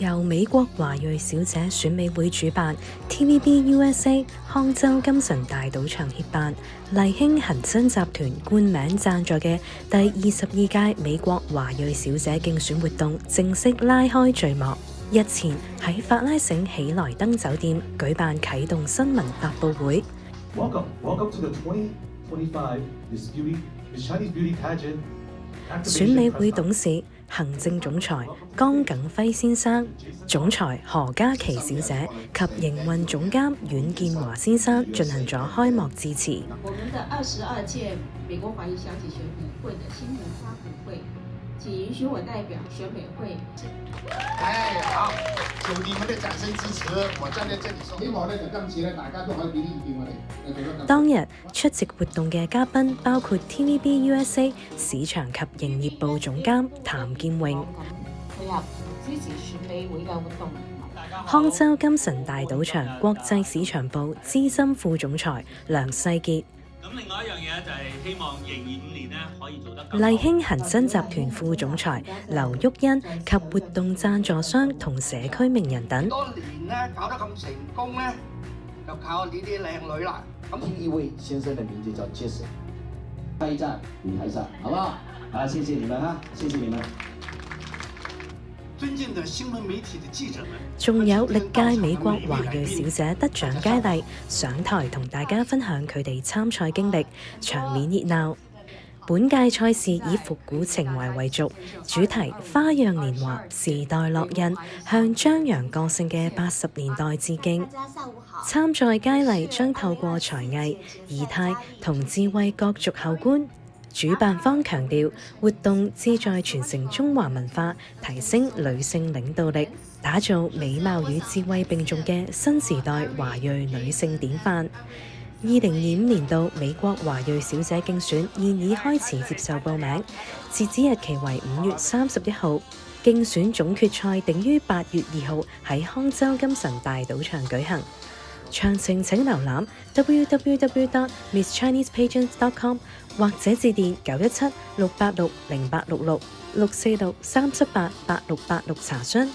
由美國華裔小姐選美會主辦 TVB USA 康州金神大賭場協辦麗興恒生集團冠名贊助嘅第22屆美國華裔小姐競選活動正式拉開序幕。日前喺法拉盛喜來登酒店舉辦啟動新聞發佈會。Welcome to the 2025 Miss Chinese Beauty Pageant。選美會董事、行政總裁江耿輝先生、總裁何嘉琪小姐及營運總監阮建華先生進行咗開幕致辭。我們的22屆美國華裔小姐選美會的新聞發佈會，請允許我代表選美會。好，求你們的掌聲支持，我站在這裡說，希望呢就今次呢大家都可以俾啲意見我哋。當日出席活動嘅嘉賓包括 TVB USA 市場及營業部總監譚建榮、配合支持選美會嘅活動。康州金神大賭場國際市場部資深副總裁梁世傑。咁另外一樣嘢就係希望2025年呢可以做得更好。麗興恒生集團副總裁劉旭欣及活動贊助商同社區名人等。多年呢搞得咁成功呢，就靠我呢啲靚女啦。咁第一位先生的名字叫 Jason， 下一站舞台上，好不好？好，謝謝你們哈，謝謝你們。尊敬的新聞媒體的記者們，仲有歷屆美國華裔小姐得獎佳麗上台同大家分享佢哋參賽經歷，場面熱鬧。本屆賽事以復古情懷為軸，主題花樣年華，時代烙印，向張揚個性嘅80年代致敬。參賽佳麗將透過才藝、儀態同智慧角逐後觀。主辦方強調，活動旨在傳承中華文化，提升女性領導力，打造美貌與智慧並重嘅新時代華裔女性典範。2025年度美國華裔小姐競選現已開始接受報名，截止日期為5月31號。競選總決賽定於8月2號喺康州金神大賭場舉行。詳情請瀏覽 www.misschinisepageants.com 或者致電917-686-0866 646-378-8686查詢。